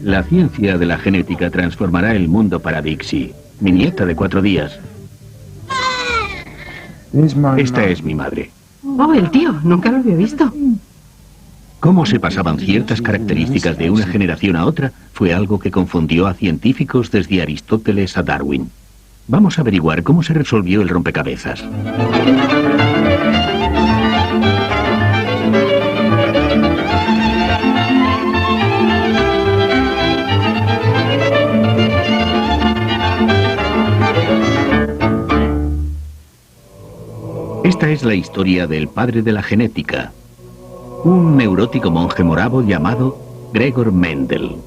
La ciencia de la genética transformará el mundo para Dixie, mi nieta de 4 días. Esta es mi madre. Oh, el tío, nunca lo había visto. Cómo se pasaban ciertas características de una generación a otra fue algo que confundió a científicos desde Aristóteles a Darwin. Vamos a averiguar cómo se resolvió el rompecabezas. Esta es la historia del padre de la genética, un neurótico monje moravo llamado Gregor Mendel.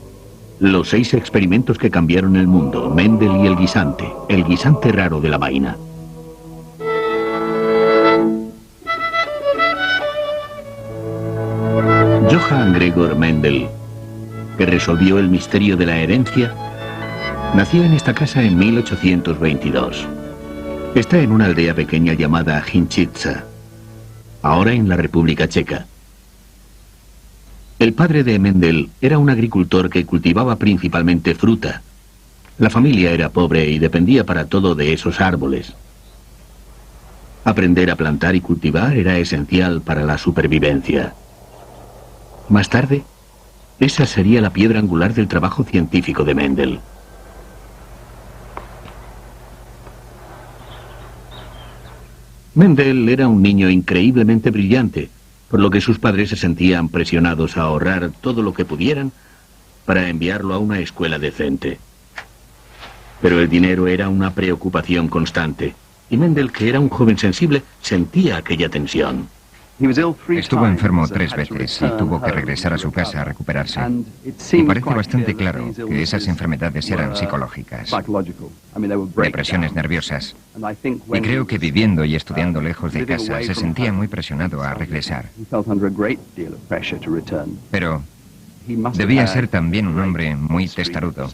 Los 6 experimentos que cambiaron el mundo, Mendel y el guisante raro de la vaina. Johann Gregor Mendel, que resolvió el misterio de la herencia, nació en esta casa en 1822. Está en una aldea pequeña llamada Hinchitza, ahora en la República Checa. El padre de Mendel era un agricultor que cultivaba principalmente fruta. La familia era pobre y dependía para todo de esos árboles. Aprender a plantar y cultivar era esencial para la supervivencia. Más tarde, esa sería la piedra angular del trabajo científico de Mendel. Mendel era un niño increíblemente brillante, por lo que sus padres se sentían presionados a ahorrar todo lo que pudieran para enviarlo a una escuela decente. Pero el dinero era una preocupación constante, y Mendel, que era un joven sensible, sentía aquella tensión. Estuvo enfermo 3 veces y tuvo que regresar a su casa a recuperarse. Y parece bastante claro que esas enfermedades eran psicológicas, depresiones nerviosas. Y creo que viviendo y estudiando lejos de casa se sentía muy presionado a regresar. Pero debía ser también un hombre muy testarudo,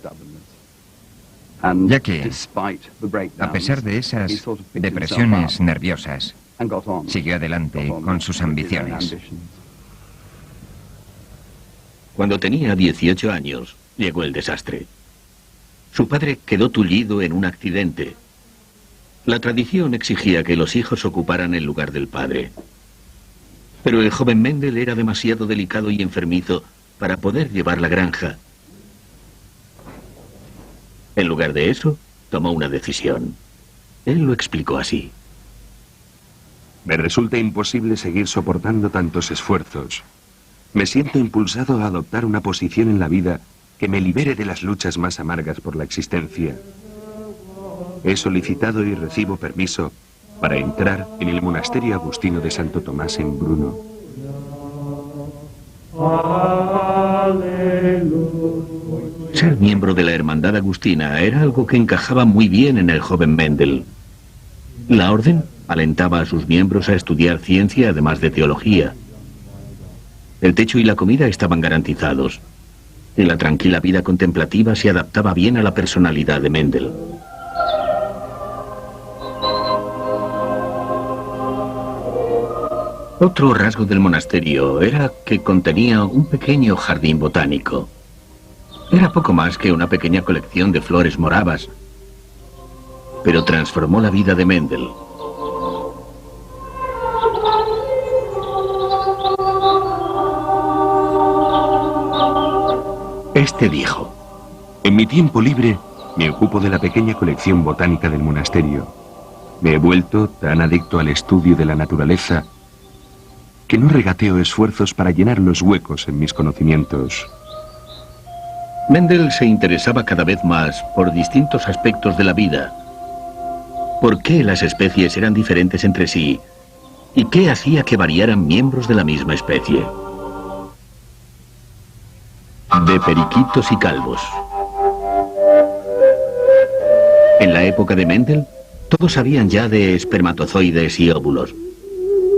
ya que, a pesar de esas depresiones nerviosas, siguió adelante con sus ambiciones. Cuando tenía 18 años, llegó el desastre. Su padre quedó tullido en un accidente. La tradición exigía que los hijos ocuparan el lugar del padre. Pero el joven Mendel era demasiado delicado y enfermizo para poder llevar la granja. En lugar de eso, tomó una decisión. Él lo explicó así. Me resulta imposible seguir soportando tantos esfuerzos. Me siento impulsado a adoptar una posición en la vida que me libere de las luchas más amargas por la existencia. He solicitado y recibo permiso para entrar en el monasterio agustino de Santo Tomás en Brno. Ser miembro de la hermandad agustina era algo que encajaba muy bien en el joven Mendel. La orden alentaba a sus miembros a estudiar ciencia además de teología. El techo y la comida estaban garantizados, y la tranquila vida contemplativa se adaptaba bien a la personalidad de Mendel. Otro rasgo del monasterio era que contenía un pequeño jardín botánico. Era poco más que una pequeña colección de flores moravas, pero transformó la vida de Mendel. Este dijo: en mi tiempo libre me ocupo de la pequeña colección botánica del monasterio. Me he vuelto tan adicto al estudio de la naturaleza que no regateo esfuerzos para llenar los huecos en mis conocimientos. Mendel se interesaba cada vez más por distintos aspectos de la vida. ¿Por qué las especies eran diferentes entre sí? ¿Y qué hacía que variaran miembros de la misma especie? De periquitos y calvos. En la época de Mendel, todos sabían ya de espermatozoides y óvulos,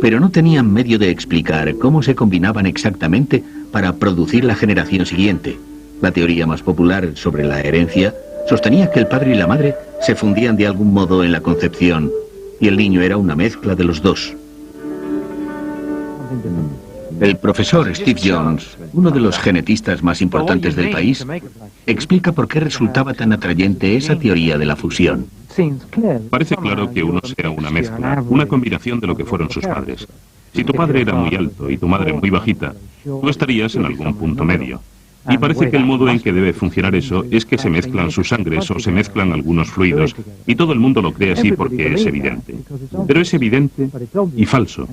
pero no tenían medio de explicar cómo se combinaban exactamente para producir la generación siguiente. La teoría más popular sobre la herencia sostenía que el padre y la madre se fundían de algún modo en la concepción, y el niño era una mezcla de los dos. El profesor Steve Jones, uno de los genetistas más importantes del país, explica por qué resultaba tan atrayente esa teoría de la fusión. Parece claro que uno sea una mezcla, una combinación de lo que fueron sus padres. Si tu padre era muy alto y tu madre muy bajita, tú estarías en algún punto medio. Y parece que el modo en que debe funcionar eso es que se mezclan sus sangres o se mezclan algunos fluidos, y todo el mundo lo cree así porque es evidente. Pero es evidente y falso.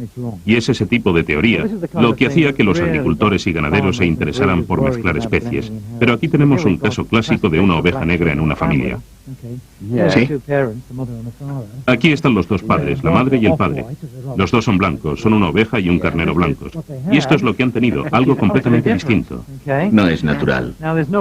Y es ese tipo de teoría lo que hacía que los agricultores y ganaderos se interesaran por mezclar especies. Pero aquí tenemos un caso clásico de una oveja negra en una familia. ¿Sí? Aquí están los dos padres, la madre y el padre. Los dos son blancos, son una oveja y un carnero blancos. Y esto es lo que han tenido, algo completamente distinto. No es natural.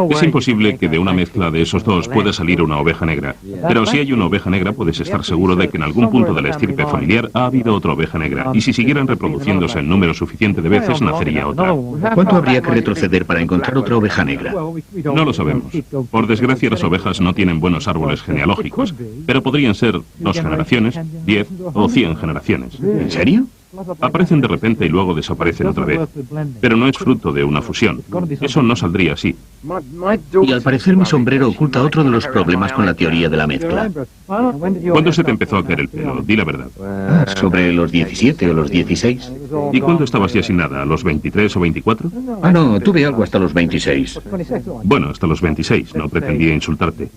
Es imposible que de una mezcla de esos dos pueda salir una oveja negra. Pero si hay una oveja negra, puedes estar seguro de que en algún punto de la estirpe familiar ha habido otra oveja negra. Y si siguieran reproduciéndose en número suficiente de veces, nacería otra. ¿Cuánto habría que retroceder para encontrar otra oveja negra? No lo sabemos. Por desgracia, las ovejas no tienen buenos árboles genealógicos, pero podrían ser 2 generaciones, 10 o 100 generaciones. ¿En serio? Aparecen de repente y luego desaparecen otra vez. Pero no es fruto de una fusión. Eso no saldría así. Y al parecer mi sombrero oculta otro de los problemas con la teoría de la mezcla. ¿Cuándo se te empezó a caer el pelo? Di la verdad. ¿Sobre los 17 o los 16? ¿Y cuándo estabas ya sin nada? ¿A los 23 o 24? Ah, no, tuve algo hasta los 26. Bueno, hasta los 26. No pretendía insultarte.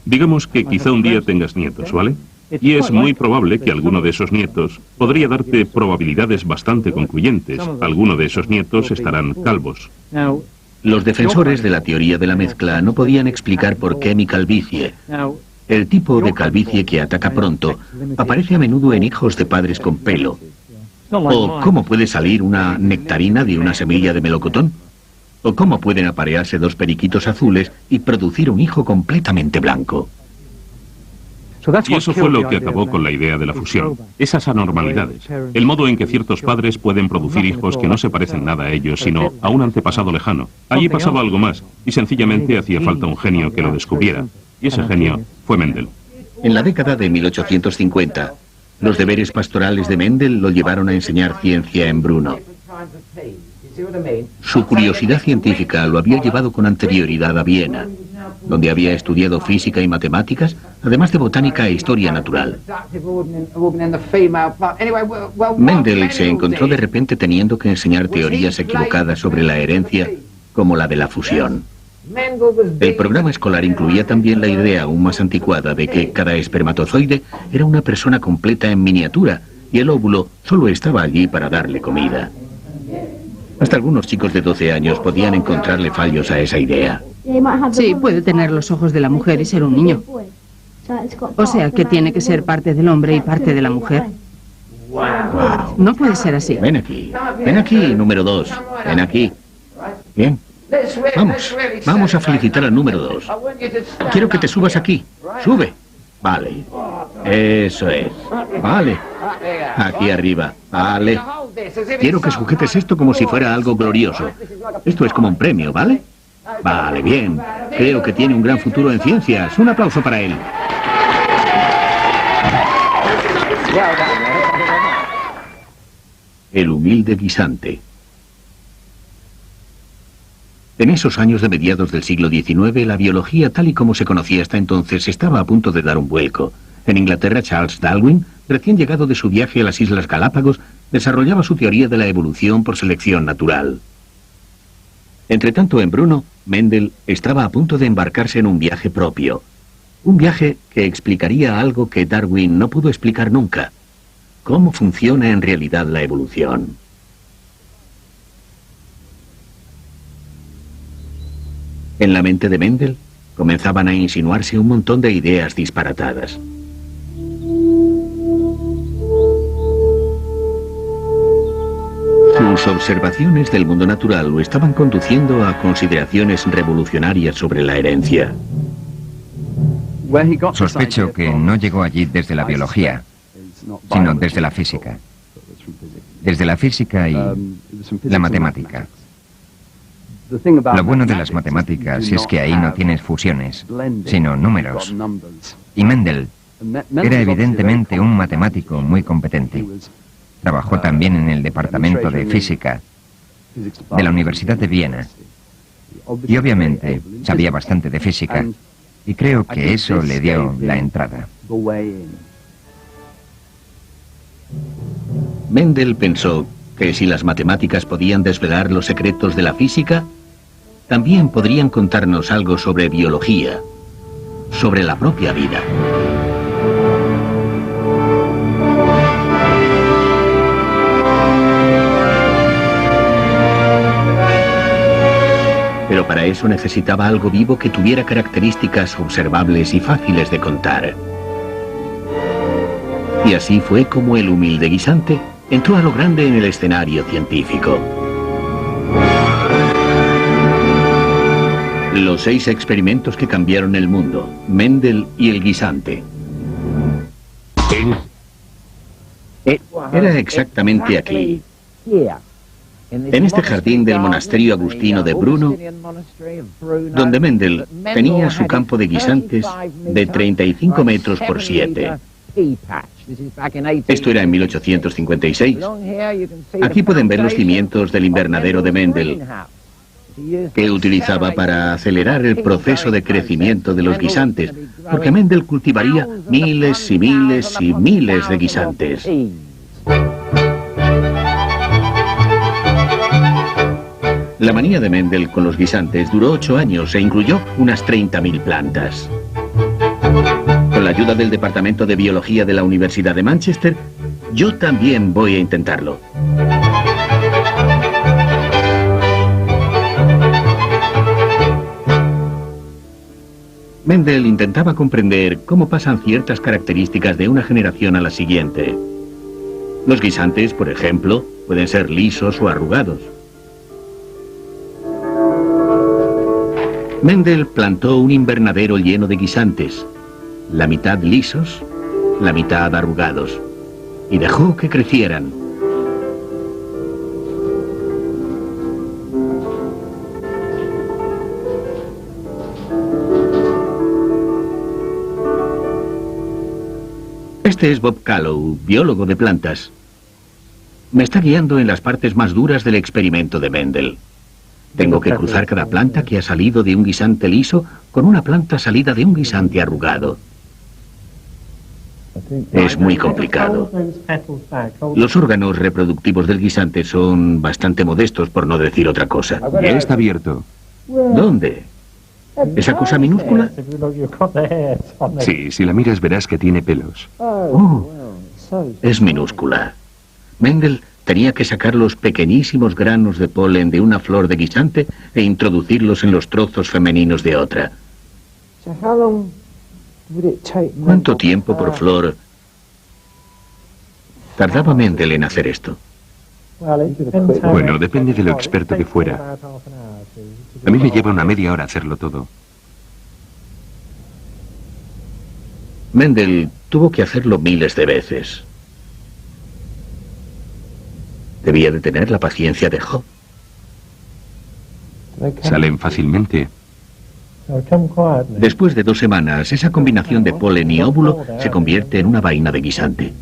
Digamos que quizá un día tengas nietos, ¿vale? Y es muy probable que alguno de esos nietos podría darte probabilidades bastante concluyentes. Alguno de esos nietos estarán calvos. Los defensores de la teoría de la mezcla no podían explicar por qué mi calvicie, el tipo de calvicie que ataca pronto, aparece a menudo en hijos de padres con pelo. ¿O cómo puede salir una nectarina de una semilla de melocotón? ¿O cómo pueden aparearse 2 periquitos azules y producir un hijo completamente blanco? Y eso fue lo que acabó con la idea de la fusión. Esas anormalidades. El modo en que ciertos padres pueden producir hijos que no se parecen nada a ellos, sino a un antepasado lejano. Allí pasaba algo más, y sencillamente hacía falta un genio que lo descubriera. Y ese genio fue Mendel. En la década de 1850, los deberes pastorales de Mendel lo llevaron a enseñar ciencia en Brno. Su curiosidad científica lo había llevado con anterioridad a Viena, donde había estudiado física y matemáticas, además de botánica e historia natural. Mendel se encontró de repente teniendo que enseñar teorías equivocadas sobre la herencia, como la de la fusión. El programa escolar incluía también la idea aún más anticuada de que cada espermatozoide era una persona completa en miniatura y el óvulo solo estaba allí para darle comida. Hasta algunos chicos de 12 años podían encontrarle fallos a esa idea. Sí, puede tener los ojos de la mujer y ser un niño. O sea, que tiene que ser parte del hombre y parte de la mujer. No puede ser así. Ven aquí, número 2. Ven aquí. Bien. Vamos a felicitar al número 2. Quiero que te subas aquí. Sube. Vale. Eso es. Vale. Aquí arriba. Vale. Quiero que sujetes esto como si fuera algo glorioso. Esto es como un premio, ¿vale? Vale, bien. Creo que tiene un gran futuro en ciencias. Un aplauso para él. El humilde guisante. En esos años de mediados del siglo XIX, la biología tal y como se conocía hasta entonces estaba a punto de dar un vuelco. En Inglaterra, Charles Darwin, recién llegado de su viaje a las Islas Galápagos, desarrollaba su teoría de la evolución por selección natural. Entretanto, en Brno, Mendel estaba a punto de embarcarse en un viaje propio. Un viaje que explicaría algo que Darwin no pudo explicar nunca. ¿Cómo funciona en realidad la evolución? En la mente de Mendel comenzaban a insinuarse un montón de ideas disparatadas. Sus observaciones del mundo natural lo estaban conduciendo a consideraciones revolucionarias sobre la herencia. Sospecho que no llegó allí desde la biología, sino desde la física. Desde la física y la matemática. Lo bueno de las matemáticas es que ahí no tienes fusiones, sino números. Y Mendel era evidentemente un matemático muy competente. Trabajó también en el departamento de física de la Universidad de Viena. Y obviamente sabía bastante de física, y creo que eso le dio la entrada. Mendel pensó que si las matemáticas podían desvelar los secretos de la física, también podrían contarnos algo sobre biología, sobre la propia vida. Pero para eso necesitaba algo vivo que tuviera características observables y fáciles de contar. Y así fue como el humilde guisante entró a lo grande en el escenario científico. Los 6 experimentos que cambiaron el mundo, Mendel y el guisante. Era exactamente aquí, en este jardín del monasterio agustino de Brno, donde Mendel tenía su campo de guisantes de 35 metros por 7. Esto era en 1856. Aquí pueden ver los cimientos del invernadero de Mendel, que utilizaba para acelerar el proceso de crecimiento de los guisantes, porque Mendel cultivaría miles y miles y miles de guisantes. La manía de Mendel con los guisantes duró 8 años e incluyó unas 30.000 plantas. Con la ayuda del Departamento de Biología de la Universidad de Manchester, yo también voy a intentarlo. Mendel intentaba comprender cómo pasan ciertas características de una generación a la siguiente. Los guisantes, por ejemplo, pueden ser lisos o arrugados. Mendel plantó un invernadero lleno de guisantes, la mitad lisos, la mitad arrugados, y dejó que crecieran. Este es Bob Callow, biólogo de plantas. Me está guiando en las partes más duras del experimento de Mendel. Tengo que cruzar cada planta que ha salido de un guisante liso con una planta salida de un guisante arrugado. Es muy complicado. Los órganos reproductivos del guisante son bastante modestos, por no decir otra cosa. Ya está abierto. ¿Dónde? ¿Esa cosa minúscula? Sí, si la miras verás que tiene pelos. Oh, es minúscula. Mendel tenía que sacar los pequeñísimos granos de polen de una flor de guisante e introducirlos en los trozos femeninos de otra. ¿Cuánto tiempo por flor tardaba Mendel en hacer esto? Bueno, depende de lo experto que fuera. A mí me lleva una media hora hacerlo todo. Mendel tuvo que hacerlo miles de veces. Debía de tener la paciencia de Job. Salen fácilmente. Después de 2 semanas, esa combinación de polen y óvulo se convierte en una vaina de guisante.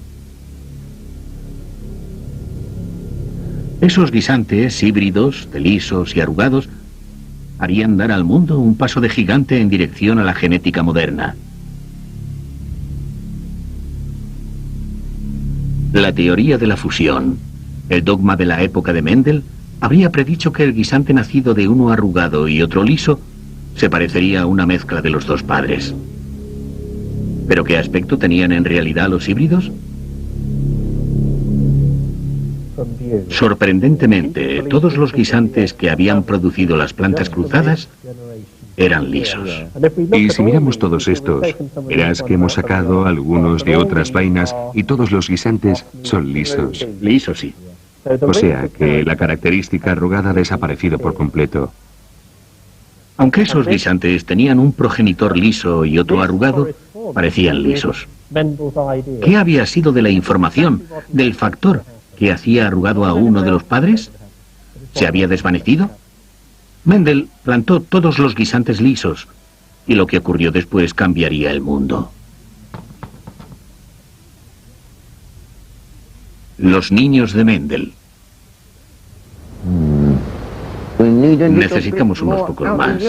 Esos guisantes híbridos, de lisos y arrugados, harían dar al mundo un paso de gigante en dirección a la genética moderna. La teoría de la fusión, el dogma de la época de Mendel, habría predicho que el guisante nacido de uno arrugado y otro liso se parecería a una mezcla de los 2 padres. ¿Pero qué aspecto tenían en realidad los híbridos? Sorprendentemente, todos los guisantes que habían producido las plantas cruzadas eran lisos. Y si miramos todos estos, verás que hemos sacado algunos de otras vainas y todos los guisantes son lisos. Lisos, sí. O sea que la característica arrugada ha desaparecido por completo. Aunque esos guisantes tenían un progenitor liso y otro arrugado, parecían lisos. ¿Qué había sido de la información, del factor que hacía arrugado a uno de los padres? ¿Se había desvanecido? Mendel plantó todos los guisantes lisos, y lo que ocurrió después cambiaría el mundo. Los niños de Mendel. Necesitamos unos pocos más.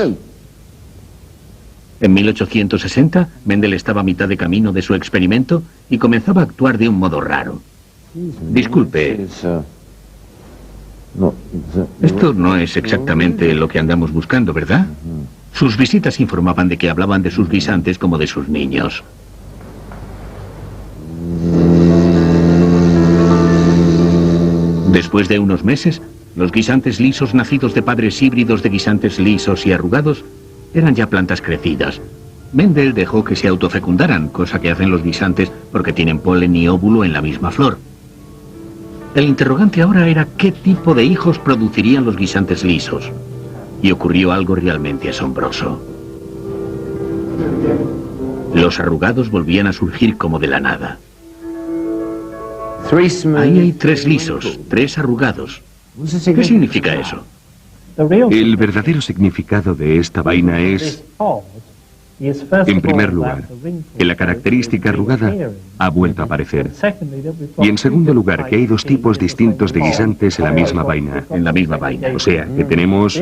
En 1860, Mendel estaba a mitad de camino de su experimento y comenzaba a actuar de un modo raro. Disculpe, esto no es exactamente lo que andamos buscando, ¿verdad? Sus visitas informaban de que hablaban de sus guisantes como de sus niños. Después de unos meses, los guisantes lisos nacidos de padres híbridos de guisantes lisos y arrugados eran ya plantas crecidas. Mendel dejó que se autofecundaran, cosa que hacen los guisantes porque tienen polen y óvulo en la misma flor. El interrogante ahora era qué tipo de hijos producirían los guisantes lisos. Y ocurrió algo realmente asombroso. Los arrugados volvían a surgir como de la nada. Ahí hay 3 lisos, 3 arrugados. ¿Qué significa eso? El verdadero significado de esta vaina es, en primer lugar, que la característica arrugada ha vuelto a aparecer. Y en segundo lugar, que hay 2 tipos distintos de guisantes en la misma vaina. O sea, que tenemos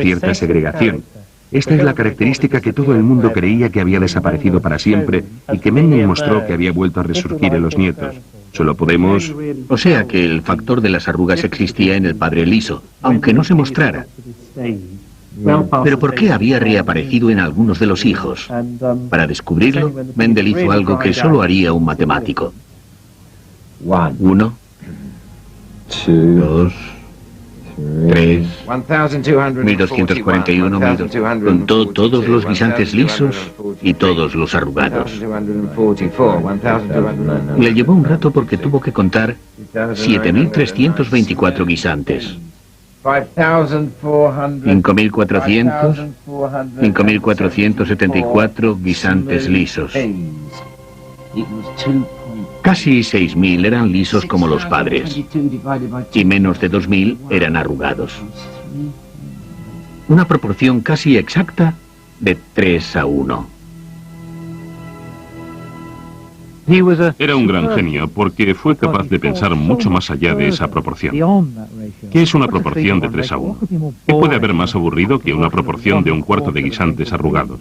cierta segregación. Esta es la característica que todo el mundo creía que había desaparecido para siempre y que Mendel mostró que había vuelto a resurgir en los nietos. Solo podemos... O sea que el factor de las arrugas existía en el padre liso, aunque no se mostrara. Pero ¿por qué había reaparecido en algunos de los hijos? Para descubrirlo, Mendel hizo algo que solo haría un matemático. 1, 2, 3, 1241, contó todos los guisantes lisos y todos los arrugados. Le llevó un rato porque tuvo que contar 7.324 guisantes. 5.400, 5.474 guisantes lisos. Casi 6.000 eran lisos como los padres, y menos de 2.000 eran arrugados. Una proporción casi exacta de 3:1. Era un gran genio porque fue capaz de pensar mucho más allá de esa proporción. ¿Qué es una proporción de 3:1? ¿Qué puede haber más aburrido que una proporción de 1/4 de guisantes arrugados?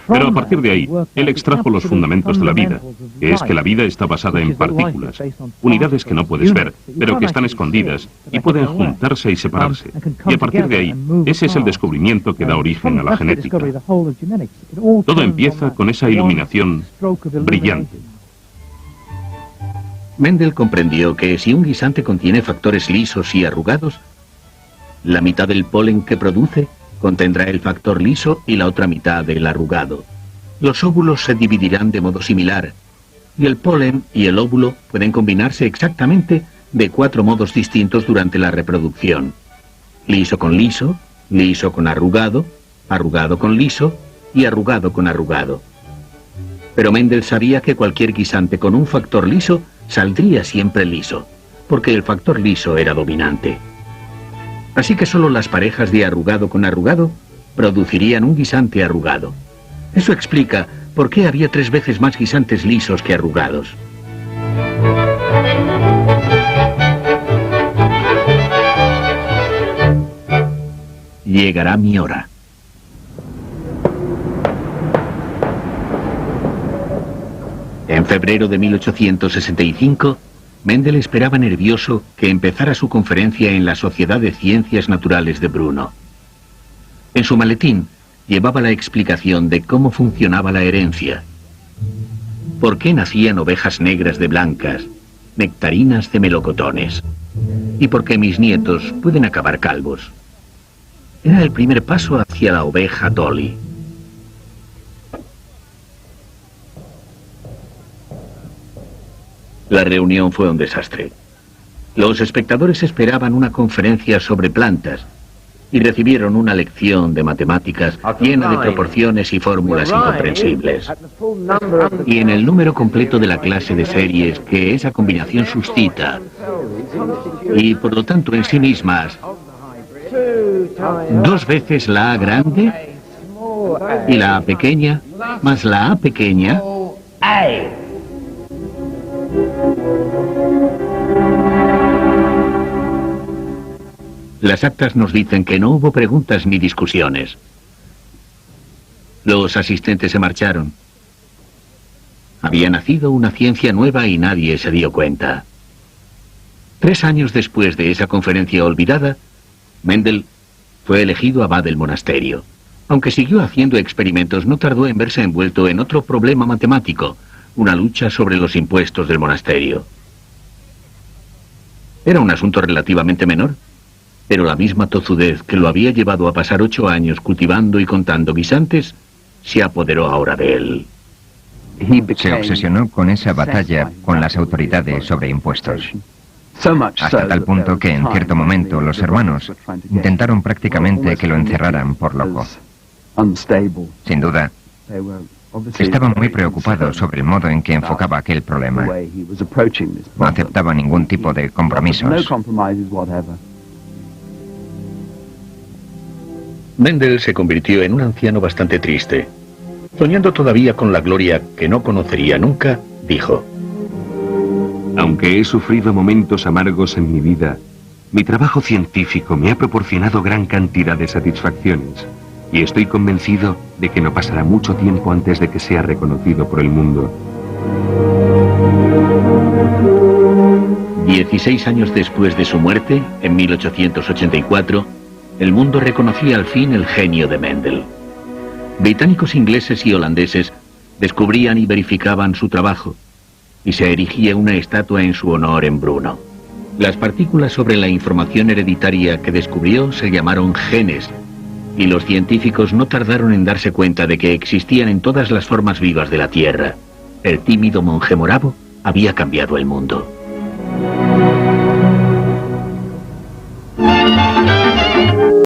Pero a partir de ahí, él extrajo los fundamentos de la vida, que es que la vida está basada en partículas, unidades que no puedes ver, pero que están escondidas y pueden juntarse y separarse. Y a partir de ahí, ese es el descubrimiento que da origen a la genética. Todo empieza con esa iluminación brillante. Mendel comprendió que si un guisante contiene factores lisos y arrugados, la mitad del polen que produce contendrá el factor liso y la otra mitad del arrugado. Los óvulos se dividirán de modo similar, y el polen y el óvulo pueden combinarse exactamente de 4 modos distintos durante la reproducción. Liso con arrugado, arrugado con liso y arrugado con arrugado. Pero Mendel sabía que cualquier guisante con un factor liso saldría siempre liso, porque el factor liso era dominante. Así que solo las parejas de arrugado con arrugado producirían un guisante arrugado. Eso explica por qué había 3 veces más guisantes lisos que arrugados. Llegará mi hora. En febrero de 1865, Mendel esperaba nervioso que empezara su conferencia en la Sociedad de Ciencias Naturales de Brno. En su maletín llevaba la explicación de cómo funcionaba la herencia. ¿Por qué nacían ovejas negras de blancas, nectarinas de melocotones? ¿Y por qué mis nietos pueden acabar calvos? Era el primer paso hacia la oveja Dolly. La reunión fue un desastre. Los espectadores esperaban una conferencia sobre plantas y recibieron una lección de matemáticas llena de proporciones y fórmulas incomprensibles. Y en el número completo de la clase de series que esa combinación suscita, y por lo tanto en sí mismas, 2 veces la A grande y la A pequeña más la A pequeña, Las actas nos dicen que no hubo preguntas ni discusiones. Los asistentes se marcharon. Había nacido una ciencia nueva y nadie se dio cuenta. 3 años después de esa conferencia olvidada, Mendel fue elegido abad del monasterio. Aunque siguió haciendo experimentos, no tardó en verse envuelto en otro problema matemático, una lucha sobre los impuestos del monasterio. Era un asunto relativamente menor, pero la misma tozudez que lo había llevado a pasar 8 años cultivando y contando guisantes, se apoderó ahora de él. Se obsesionó con esa batalla con las autoridades sobre impuestos. Hasta tal punto que en cierto momento los hermanos intentaron prácticamente que lo encerraran por loco. Sin duda, estaban muy preocupados sobre el modo en que enfocaba aquel problema. No aceptaba ningún tipo de compromisos. Mendel se convirtió en un anciano bastante triste. Soñando todavía con la gloria que no conocería nunca, dijo: Aunque he sufrido momentos amargos en mi vida, mi trabajo científico me ha proporcionado gran cantidad de satisfacciones y estoy convencido de que no pasará mucho tiempo antes de que sea reconocido por el mundo. 16 años después de su muerte, en 1884, el mundo reconocía al fin el genio de Mendel. Británicos, ingleses y holandeses descubrían y verificaban su trabajo, y se erigía una estatua en su honor en Brno. Las partículas sobre la información hereditaria que descubrió se llamaron genes, y los científicos no tardaron en darse cuenta de que existían en todas las formas vivas de la Tierra. El tímido monje moravo había cambiado el mundo.